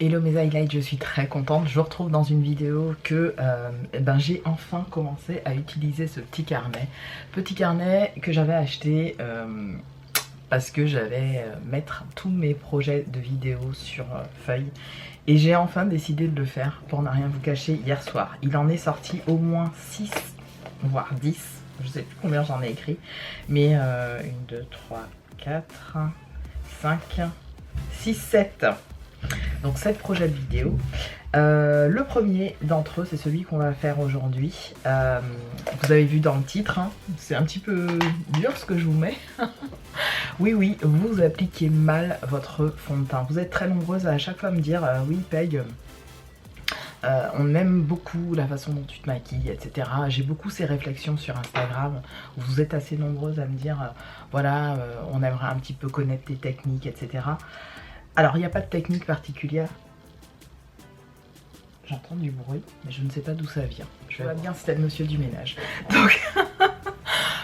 Hello mes highlights, je suis très contente. Je vous retrouve dans une vidéo que j'ai enfin commencé à utiliser ce petit carnet. Petit carnet que j'avais acheté parce que j'allais mettre tous mes projets de vidéos sur feuille. Et j'ai enfin décidé de le faire pour ne rien vous cacher hier soir. Il en est sorti au moins 6, voire 10. Je sais plus combien j'en ai écrit. Mais 1, 2, 3, 4, 5, 6, 7. Donc 7 projets de vidéo. Le premier d'entre eux, c'est celui qu'on va faire aujourd'hui. Vous avez vu dans le titre, hein, c'est un petit peu dur ce que je vous mets. Oui, vous appliquez mal votre fond de teint. Vous êtes très nombreuses à chaque fois me dire oui Peg, on aime beaucoup la façon dont tu te maquilles, etc. J'ai beaucoup ces réflexions sur Instagram où vous êtes assez nombreuses à me dire voilà, on aimerait un petit peu connaître tes techniques, etc. Alors, il n'y a pas de technique particulière. J'entends du bruit, mais je ne sais pas d'où ça vient. Je vois bien, c'était le monsieur du ménage.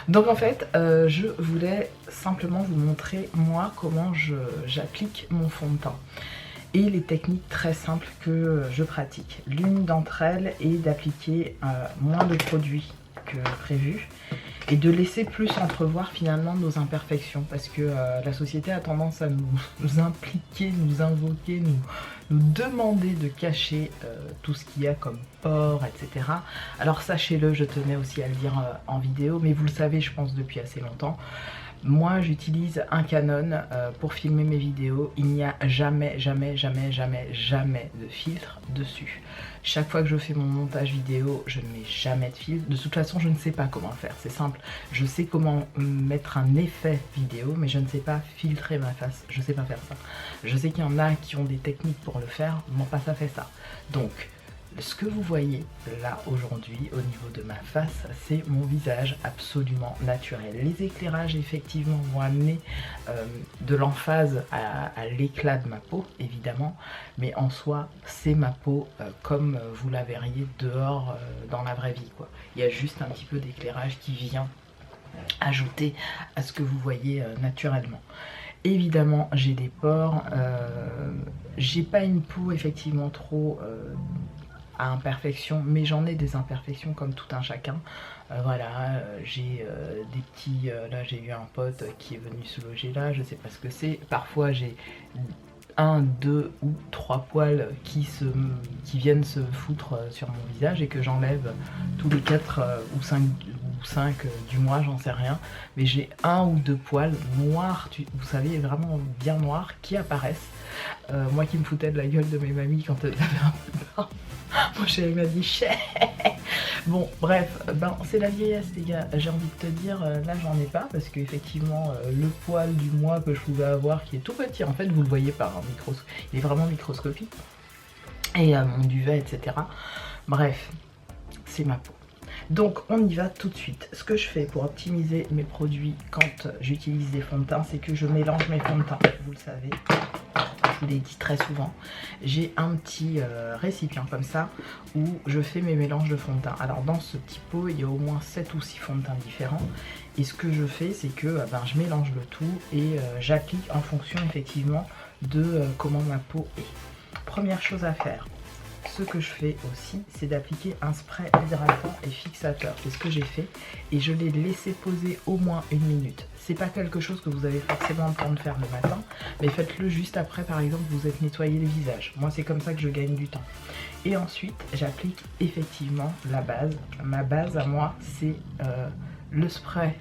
Donc en fait, je voulais simplement vous montrer, moi, comment j'applique mon fond de teint. Et les techniques très simples que je pratique. L'une d'entre elles est d'appliquer moins de produits que prévu et de laisser plus entrevoir finalement nos imperfections, parce que la société a tendance à nous impliquer, nous invoquer, nous demander de cacher tout ce qu'il y a comme pores, etc. Alors sachez-le, je tenais aussi à le dire en vidéo, mais vous le savez je pense depuis assez longtemps. Moi j'utilise un Canon pour filmer mes vidéos, il n'y a jamais de filtre dessus. Chaque fois que je fais mon montage vidéo, je ne mets jamais de filtre. De toute façon, je ne sais pas comment le faire, c'est simple. Je sais comment mettre un effet vidéo, mais je ne sais pas filtrer ma face, je ne sais pas faire ça. Je sais qu'il y en a qui ont des techniques pour le faire, moi pas ça fait ça. Donc, ce que vous voyez là aujourd'hui au niveau de ma face, c'est mon visage absolument naturel. Les éclairages effectivement vont amener de l'emphase à l'éclat de ma peau évidemment, mais en soi c'est ma peau comme vous la verriez dehors dans la vraie vie quoi. Il y a juste un petit peu d'éclairage qui vient ajouter à ce que vous voyez naturellement. Évidemment j'ai des pores, j'ai pas une peau effectivement trop à imperfection, mais j'en ai des imperfections comme tout un chacun. Voilà, j'ai des petits... là j'ai eu un pote qui est venu se loger là, je sais pas ce que c'est. Parfois j'ai 1, 2 ou 3 poils qui viennent se foutre sur mon visage et que j'enlève tous les 4 ou 5 du mois, j'en sais rien. Mais j'ai 1 ou 2 poils noirs, vous savez, vraiment bien noirs, qui apparaissent. Moi qui me foutais de la gueule de mes mamies quand elles avaient un peu de barbe. Mon chéri m'a dit chais. Bon bref, c'est la vieillesse les gars, j'ai envie de te dire, là j'en ai pas parce que effectivement le poil du mois que je pouvais avoir qui est tout petit, en fait vous le voyez par un microscope, il est vraiment microscopique, et mon duvet etc. Bref, c'est ma peau. Donc on y va tout de suite. Ce que je fais pour optimiser mes produits quand j'utilise des fonds de teint, c'est que je mélange mes fonds de teint, vous le savez. Je vous l'ai dit très souvent, j'ai un petit récipient comme ça où je fais mes mélanges de fond de teint. Alors dans ce petit pot il y a au moins 7 ou 6 fonds de teint différents et ce que je fais c'est que je mélange le tout et j'applique en fonction effectivement de comment ma peau est. Première chose à faire, ce que je fais aussi, c'est d'appliquer un spray hydratant et fixateur. C'est ce que j'ai fait et je l'ai laissé poser au moins 1 minute. C'est pas quelque chose que vous avez forcément le temps de faire le matin, mais faites-le juste après, par exemple, vous êtes nettoyé le visage. Moi, c'est comme ça que je gagne du temps. Et ensuite, j'applique effectivement la base. Ma base à moi, c'est le spray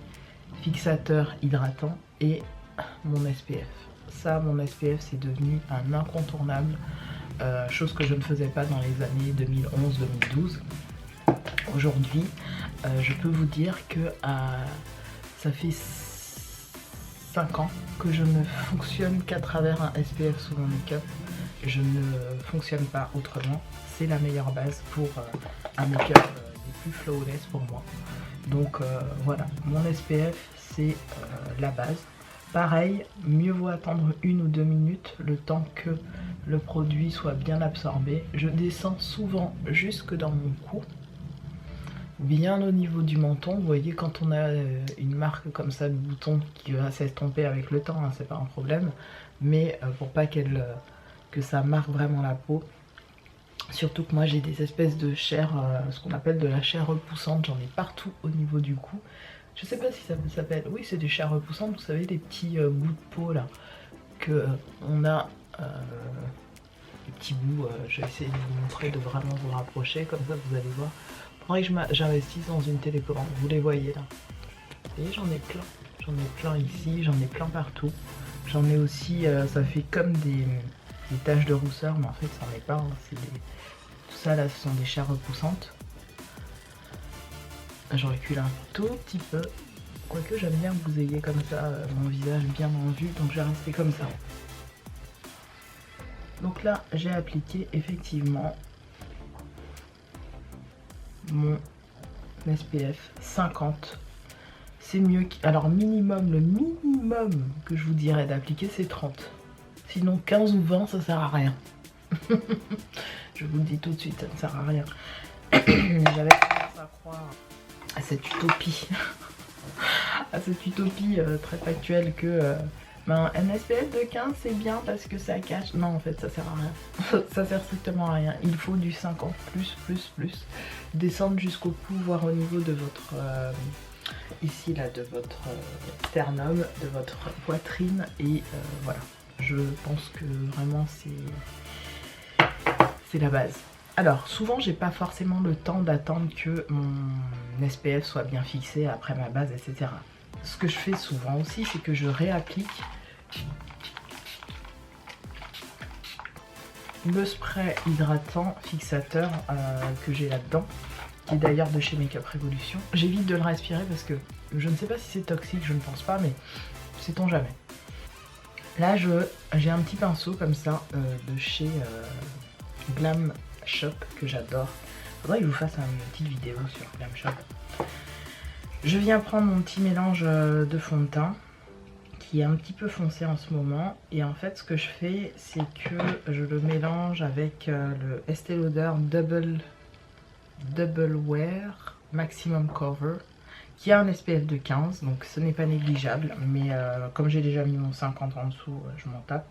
fixateur hydratant et mon SPF. Ça, mon SPF, c'est devenu un incontournable. Chose que je ne faisais pas dans les années 2011-2012. Aujourd'hui, je peux vous dire que ça fait 5 ans que je ne fonctionne qu'à travers un SPF sous mon make-up. Je ne fonctionne pas autrement. C'est la meilleure base pour un make-up des plus flawless pour moi. Donc voilà, mon SPF c'est la base. Pareil, mieux vaut attendre 1 ou 2 minutes le temps que le produit soit bien absorbé. Je descends souvent jusque dans mon cou, bien au niveau du menton. Vous voyez, quand on a une marque comme ça de bouton qui va s'estomper avec le temps, hein, c'est pas un problème, mais pour pas que que ça marque vraiment la peau. Surtout que moi j'ai des espèces de chair, ce qu'on appelle de la chair repoussante, j'en ai partout au niveau du cou. Je sais pas si ça s'appelle, oui c'est des chairs repoussantes, vous savez les petits bouts de peau là, que on a, des petits bouts, je vais essayer de vous montrer, de vraiment vous rapprocher, comme ça vous allez voir. Faudrait que j'investisse dans une télécommande, vous les voyez là. Et j'en ai plein ici, j'en ai plein partout. J'en ai aussi, ça fait comme des taches de rousseur, mais en fait ça n'en est pas, hein. Tout ça là ce sont des chairs repoussantes. Je recule un tout petit peu, quoique j'aime bien que vous ayez comme ça mon visage bien en vue, donc je vais rester comme ça. Donc là j'ai appliqué effectivement mon SPF 50. C'est mieux, alors minimum, le minimum que je vous dirais d'appliquer c'est 30. Sinon 15 ou 20 ça sert à rien. Je vous le dis tout de suite, ça ne sert à rien. J'avais tendance à croire à cette utopie, à cette utopie très factuelle que ben, un SPF de 15 c'est bien parce que ça cache. Non en fait ça sert à rien. Ça sert strictement à rien. Il faut du 50 plus. Descendre jusqu'au cou, voire au niveau de votre... ici là de votre sternum, de votre poitrine et voilà. Je pense que vraiment c'est la base. Alors souvent j'ai pas forcément le temps d'attendre que mon SPF soit bien fixé après ma base, etc. Ce que je fais souvent aussi c'est que je réapplique le spray hydratant fixateur que j'ai là-dedans, qui est d'ailleurs de chez Makeup Revolution. J'évite de le respirer parce que je ne sais pas si c'est toxique, je ne pense pas, mais sait-on jamais. Là j'ai un petit pinceau comme ça de chez Glam Shop que j'adore. Faudrait que je vous fasse une petite vidéo sur Glam Shop. Je viens prendre mon petit mélange de fond de teint qui est un petit peu foncé en ce moment, et en fait ce que je fais c'est que je le mélange avec le Estée Lauder Double Wear Maximum Cover qui a un SPF de 15, donc ce n'est pas négligeable, mais comme j'ai déjà mis mon 50 en dessous, je m'en tape.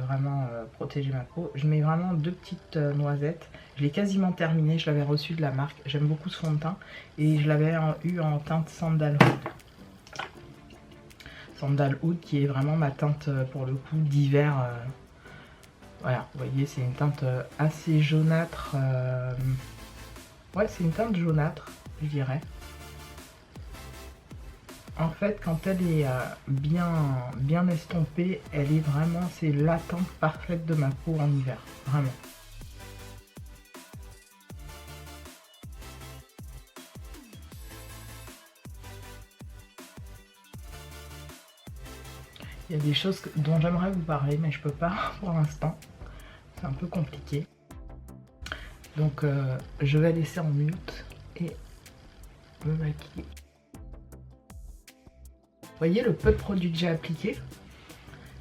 Vraiment protéger ma peau. Je mets vraiment 2 petites noisettes. Je l'ai quasiment terminé, je l'avais reçu de la marque. J'aime beaucoup ce fond de teint et je l'avais eu en teinte Sandalwood. Sandalwood qui est vraiment ma teinte pour le coup d'hiver. Voilà, vous voyez, c'est une teinte assez jaunâtre. Ouais, c'est une teinte jaunâtre, je dirais. En fait, quand elle est bien estompée, elle est vraiment, c'est la teinte parfaite de ma peau en hiver, vraiment. Il y a des choses dont j'aimerais vous parler, mais je peux pas pour l'instant. C'est un peu compliqué. Donc, je vais laisser en mute et me maquiller. Vous voyez le peu de produits que j'ai appliqué?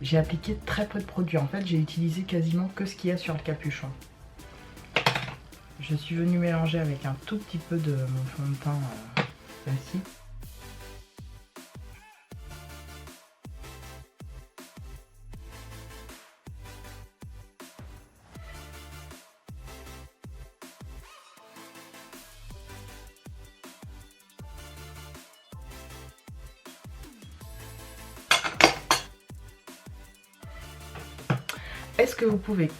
J'ai appliqué très peu de produits. En fait, j'ai utilisé quasiment que ce qu'il y a sur le capuchon. Je suis venue mélanger avec un tout petit peu de mon fond de teint classique. Est-ce que vous pouvez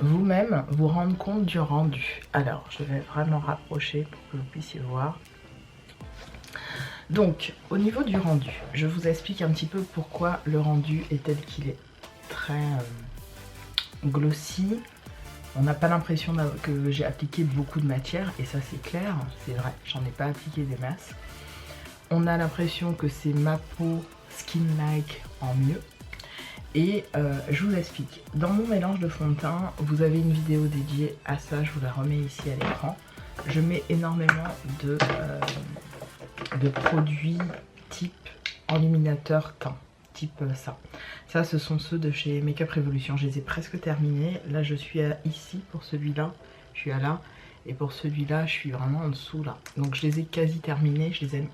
vous-même vous rendre compte du rendu? Alors, je vais vraiment rapprocher pour que vous puissiez voir. Donc, au niveau du rendu, je vous explique un petit peu pourquoi le rendu est tel qu'il est. Très glossy. On n'a pas l'impression que j'ai appliqué beaucoup de matière, et ça c'est clair, c'est vrai, j'en ai pas appliqué des masses. On a l'impression que c'est ma peau skin-like en mieux. Et je vous explique. Dans mon mélange de fond de teint, vous avez une vidéo dédiée à ça, je vous la remets ici à l'écran. Je mets énormément de produits type enluminateur teint, type ça. Ça, ce sont ceux de chez Makeup Revolution. Je les ai presque terminés. Là, je suis ici pour celui-là. Je suis à là. Et pour celui-là, je suis vraiment en dessous là. Donc je les ai quasi terminés. Je les aime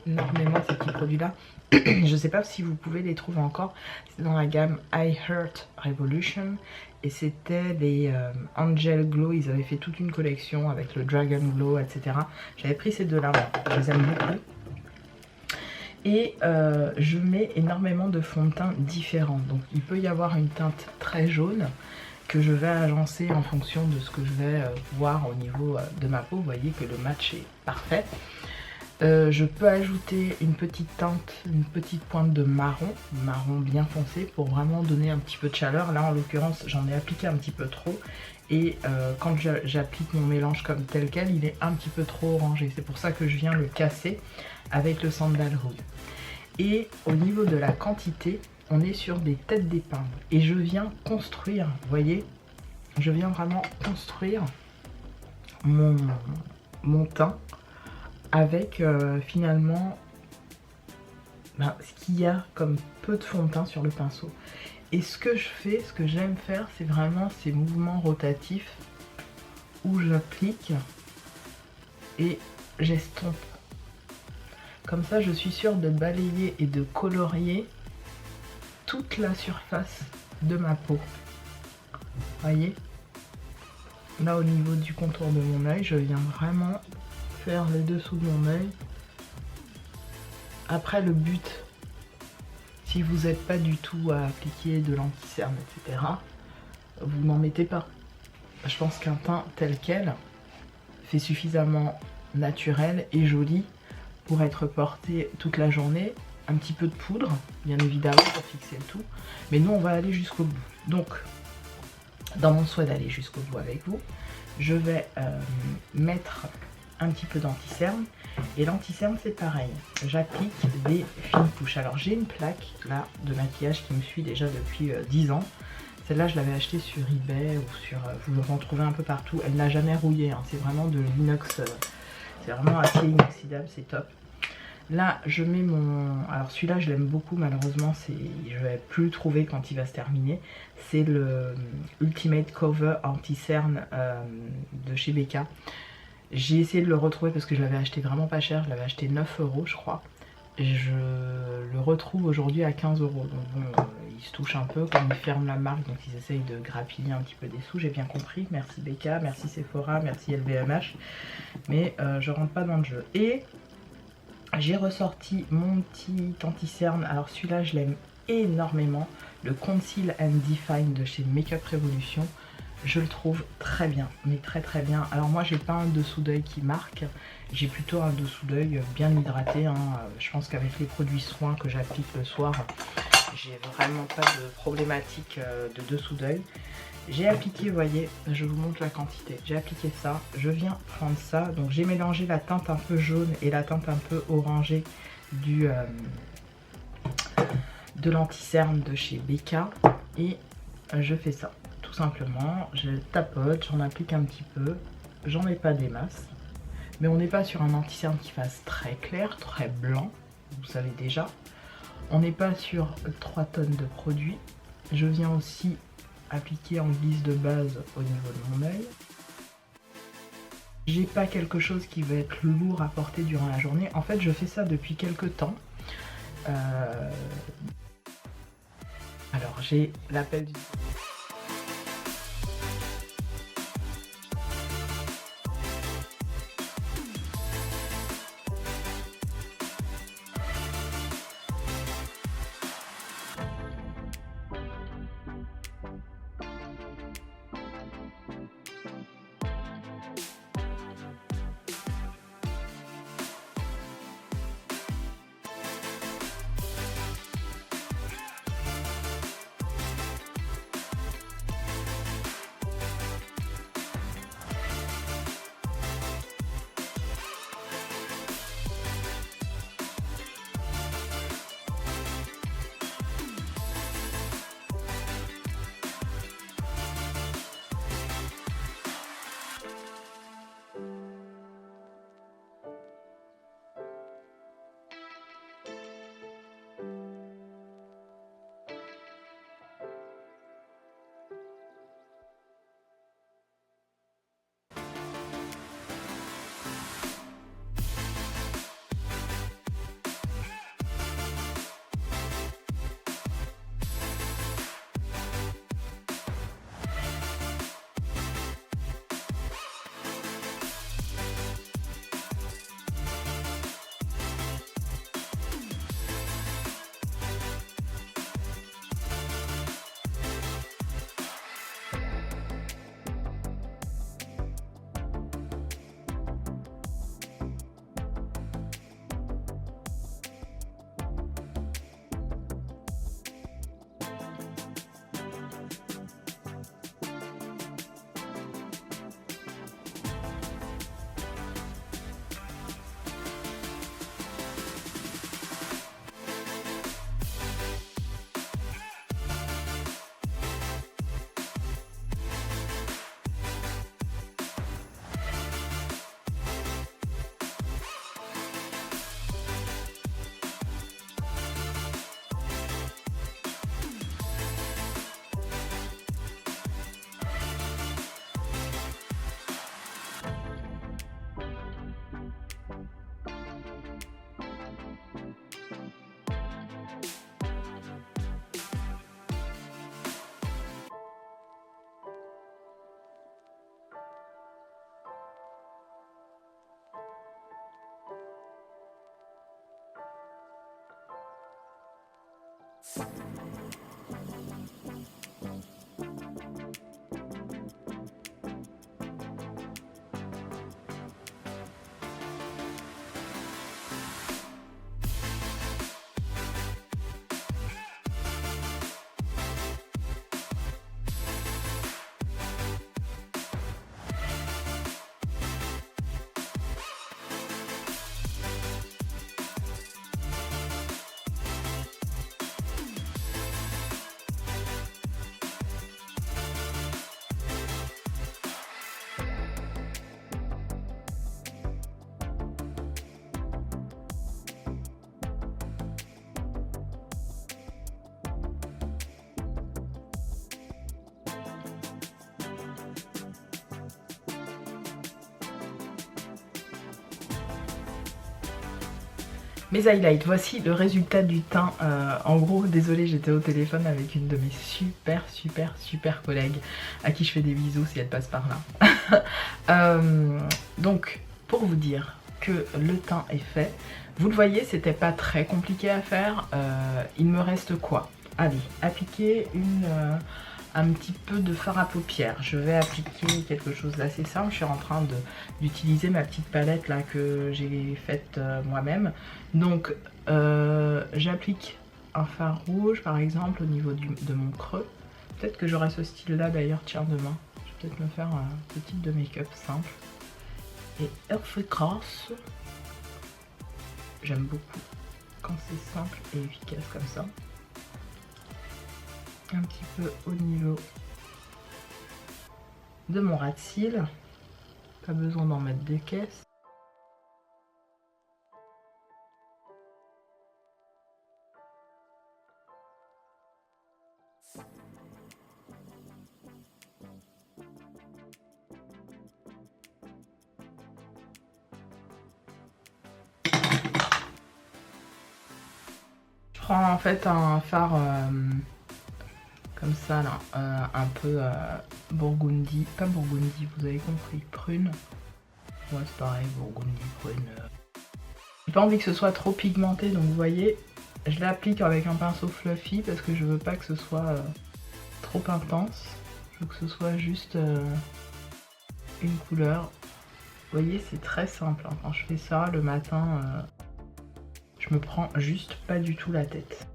énormément ces petits produits-là. Je ne sais pas si vous pouvez les trouver encore. C'est dans la gamme I Heart Revolution. et c'était les Angel Glow. Ils avaient fait toute une collection avec le Dragon Glow, etc. J'avais pris ces deux-là, je les aime beaucoup. Et je mets énormément de fonds de teint différents. Donc il peut y avoir une teinte très jaune que je vais agencer en fonction de ce que je vais voir au niveau de ma peau. Vous voyez que le match est parfait. Je peux ajouter une petite teinte, une petite pointe de marron bien foncé pour vraiment donner un petit peu de chaleur. Là en l'occurrence j'en ai appliqué un petit peu trop et quand j'applique mon mélange comme tel quel, il est un petit peu trop orangé. C'est pour ça que je viens le casser avec le Sandalwood. Et au niveau de la quantité, on est sur des têtes d'épingle et je viens construire, vous voyez, je viens vraiment construire mon teint avec finalement ce qu'il y a comme peu de fond de teint sur le pinceau. Et ce que je fais, ce que j'aime faire, c'est vraiment ces mouvements rotatifs où j'applique et j'estompe. Comme ça, je suis sûre de balayer et de colorier toute la surface de ma peau. Voyez? Là, au niveau du contour de mon œil, je viens vraiment faire le dessous de mon œil. Après, le but, si vous n'êtes pas du tout à appliquer de l'anti-cerne, etc., vous n'en mettez pas. Je pense qu'un teint tel quel fait suffisamment naturel et joli pour être porté toute la journée. Un petit peu de poudre, bien évidemment, pour fixer le tout. Mais nous, on va aller jusqu'au bout. Donc, dans mon souhait d'aller jusqu'au bout avec vous, je vais mettre un petit peu d'anti-cerne. Et l'anti-cerne, c'est pareil. J'applique des fines couches. Alors, j'ai une plaque, là, de maquillage qui me suit déjà depuis 10 ans. Celle-là, je l'avais achetée sur eBay ou sur... vous en trouvez un peu partout. Elle n'a jamais rouillé, hein. C'est vraiment de l'inox... c'est vraiment acier inoxydable, c'est top. Là, je mets mon... Alors celui-là, je l'aime beaucoup, malheureusement, je vais plus le trouver quand il va se terminer. C'est le Ultimate Cover Anti-Cerne de chez Becca. J'ai essayé de le retrouver parce que je l'avais acheté vraiment pas cher. Je l'avais acheté 9 € je crois. Et je le retrouve aujourd'hui à 15 €. Donc bon, il se touche un peu, comme ils ferment la marque, donc ils essayent de grappiller un petit peu des sous, j'ai bien compris. Merci Becca, merci Sephora, merci LVMH. Mais je rentre pas dans le jeu. Et j'ai ressorti mon petit anti-cerne. Alors celui-là, je l'aime énormément. Le Conceal and Define de chez Makeup Revolution. Je le trouve très bien, mais très très bien. Alors moi, j'ai pas un dessous d'œil qui marque. J'ai plutôt un dessous d'œil bien hydraté. Hein. Je pense qu'avec les produits soins que j'applique le soir, j'ai vraiment pas de problématique de dessous d'œil. J'ai appliqué, vous voyez, je vous montre la quantité. J'ai appliqué ça, je viens prendre ça. Donc j'ai mélangé la teinte un peu jaune et la teinte un peu orangée de l'anti-cerne de chez Becca. Et je fais ça, tout simplement. Je tapote, j'en applique un petit peu. J'en mets pas des masses. Mais on n'est pas sur un anti-cerne qui fasse très clair, très blanc. Vous savez déjà. On n'est pas sur 3 tonnes de produits. Je viens aussi appliquer en guise de base au niveau de mon œil. J'ai pas quelque chose qui va être lourd à porter durant la journée. En fait, je fais ça depuis quelques temps. Alors, j'ai l'appel du... Mes highlights, voici le résultat du teint. En gros, désolée, j'étais au téléphone avec une de mes super collègues à qui je fais des bisous si elle passe par là. Donc, pour vous dire que le teint est fait, vous le voyez, c'était pas très compliqué à faire. Il me reste quoi? Allez, appliquer un petit peu de fard à paupières. Je vais appliquer quelque chose d'assez simple. Je suis en train d'utiliser ma petite palette là que j'ai faite moi-même. Donc j'applique un fard rouge par exemple au niveau de mon creux. Peut-être que j'aurai ce style là d'ailleurs, tiens, demain. Je vais peut-être me faire un petit de make-up simple. Et efficace. J'aime beaucoup quand c'est simple et efficace comme ça. Un petit peu au niveau de mon ras de cils, pas besoin d'en mettre des caisses. Je prends en fait un fard comme ça là, un peu burgundy, pas burgundy, vous avez compris, prune. Ouais, c'est pareil, burgundy, prune. J'ai pas envie que ce soit trop pigmenté, donc vous voyez, je l'applique avec un pinceau fluffy parce que je veux pas que ce soit trop intense. Je veux que ce soit juste une couleur. Vous voyez, c'est très simple, hein. Quand je fais ça le matin, je me prends juste pas du tout la tête.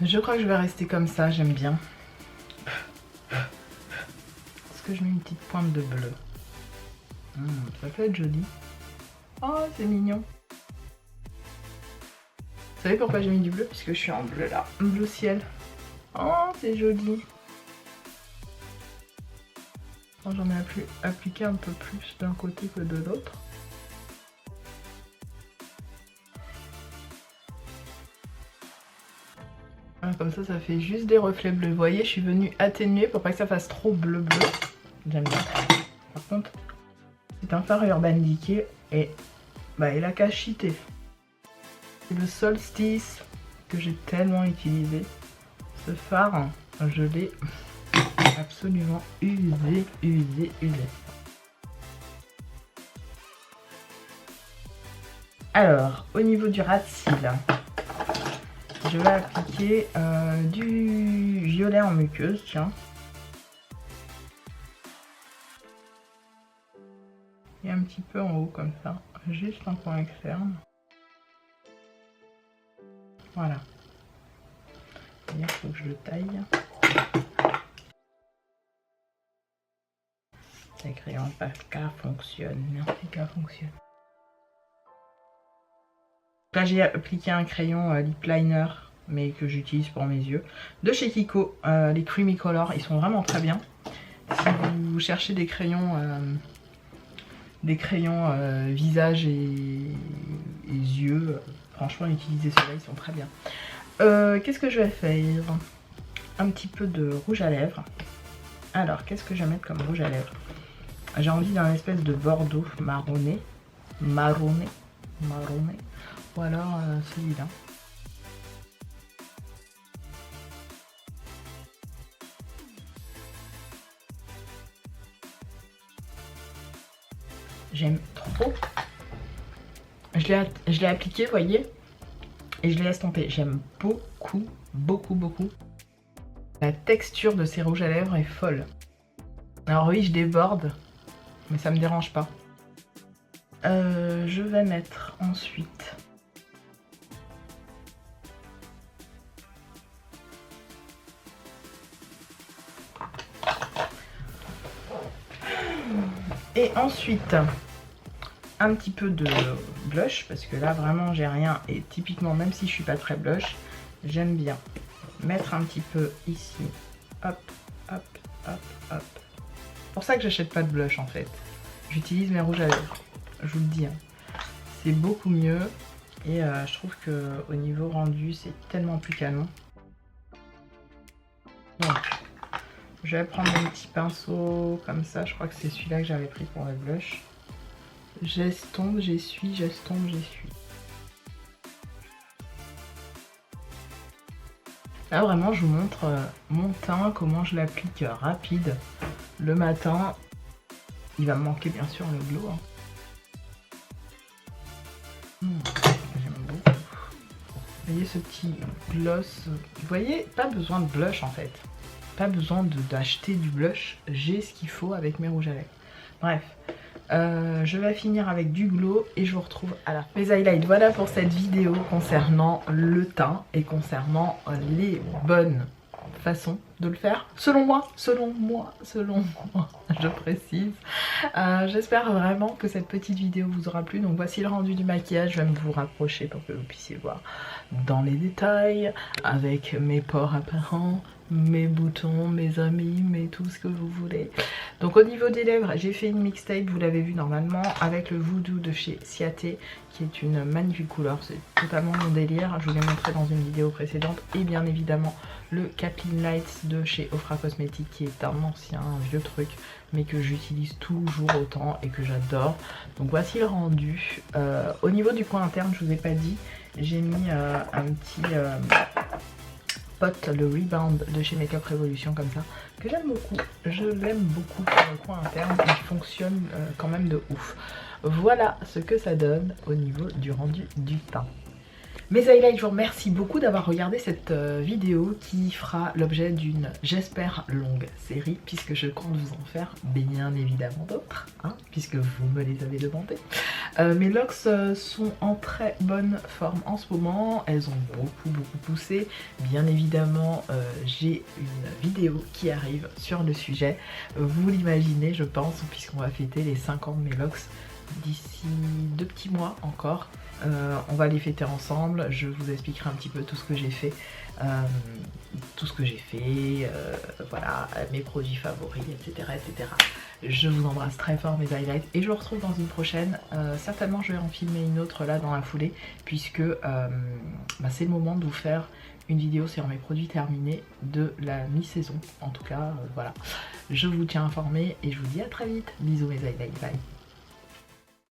Je crois que je vais rester comme ça, j'aime bien. Est-ce que je mets une petite pointe de bleu? Ça peut être joli. Oh, c'est mignon. Vous savez pourquoi j'ai mis du bleu? Puisque je suis en bleu là. Bleu ciel. Oh, c'est joli. J'en ai appliqué un peu plus d'un côté que de l'autre. Comme ça fait juste des reflets bleus. Vous voyez, je suis venue atténuer pour pas que ça fasse trop bleu. J'aime bien. Par contre, c'est un fard Urban Decay et bah, il a qu'à cheater. C'est le Solstice que j'ai tellement utilisé. Ce fard, je l'ai absolument usé. Alors, au niveau du ras de cils, je vais appliquer du violet en muqueuse, tiens. Et un petit peu en haut comme ça, juste un coin externe. Voilà. Il faut que je le taille. Les crayons Pascal fonctionnent. Pascal fonctionne. Là j'ai appliqué un crayon lip liner, mais que j'utilise pour mes yeux, de chez Kiko, les Creamy Color, ils sont vraiment très bien. Si vous cherchez des crayons visage et yeux, franchement utilisez ceux-là, ils sont très bien. Qu'est-ce que je vais faire? Un petit peu de rouge à lèvres. Alors, qu'est-ce que je vais mettre comme rouge à lèvres? J'ai envie d'un espèce de bordeaux marronné. Ou alors celui-là. J'aime trop. Je l'ai appliqué, vous voyez, et je l'ai estompé. J'aime beaucoup, beaucoup, beaucoup. La texture de ces rouges à lèvres est folle. Alors oui, je déborde, mais ça me dérange pas. Je vais mettre ensuite un petit peu de blush, parce que là vraiment j'ai rien, et typiquement même si je suis pas très blush, j'aime bien mettre un petit peu ici, hop, hop, hop, hop. C'est pour ça que j'achète pas de blush en fait. J'utilise mes rouges à lèvres, je vous le dis, hein. C'est beaucoup mieux et je trouve que au niveau rendu c'est tellement plus canon. Donc je vais prendre mon petit pinceau comme ça, je crois que c'est celui-là que j'avais pris pour le blush. J'estompe, j'essuie, j'estompe, j'essuie. Là vraiment je vous montre mon teint, comment je l'applique rapide le matin. Il va me manquer bien sûr le glow, hein. J'aime beaucoup. Vous voyez ce petit gloss. Vous voyez, pas besoin de blush en fait. Pas besoin d'acheter du blush. J'ai ce qu'il faut avec mes rouges à lèvres. Bref. Je vais finir avec du glow et je vous retrouve à la fin. Les highlights, voilà pour cette vidéo concernant le teint et concernant les bonnes façons de le faire. Selon moi, je précise. J'espère vraiment que cette petite vidéo vous aura plu. Donc voici le rendu du maquillage. Je vais vous rapprocher pour que vous puissiez voir dans les détails avec mes pores apparents, mes boutons, mes amis, mais tout ce que vous voulez. Donc au niveau des lèvres, j'ai fait une mixtape, vous l'avez vu normalement, avec le Voodoo de chez Ciaté, qui est une magnifique couleur. C'est totalement mon délire, je vous l'ai montré dans une vidéo précédente. Et bien évidemment le Kathleen Lights de chez Ofra Cosmetics, qui est un ancien, un vieux truc, mais que j'utilise toujours autant et que j'adore. Donc voici le rendu. Au niveau du coin interne, je vous ai pas dit, j'ai mis un petit pot, le Rebound de chez Makeup Revolution, comme ça, que j'aime beaucoup. Je l'aime beaucoup pour le coin interne, il fonctionne quand même de ouf. Voilà ce que ça donne au niveau du rendu du teint. Mes highlights, je vous remercie beaucoup d'avoir regardé cette vidéo qui fera l'objet d'une, j'espère, longue série, puisque je compte vous en faire bien évidemment d'autres, hein, puisque vous me les avez demandé. Mes locks sont en très bonne forme en ce moment, elles ont beaucoup poussé. Bien évidemment, j'ai une vidéo qui arrive sur le sujet, vous l'imaginez je pense, puisqu'on va fêter les 5 ans de mes locks d'ici 2 petits mois encore. On va les fêter ensemble, je vous expliquerai un petit peu tout ce que j'ai fait, voilà, mes produits favoris, etc., etc. Je vous embrasse très fort mes highlights et je vous retrouve dans une prochaine. Certainement je vais en filmer une autre là dans la foulée, puisque c'est le moment de vous faire une vidéo sur mes produits terminés de la mi-saison. En tout cas, voilà. Je vous tiens informé et je vous dis à très vite. Bisous mes highlights, bye.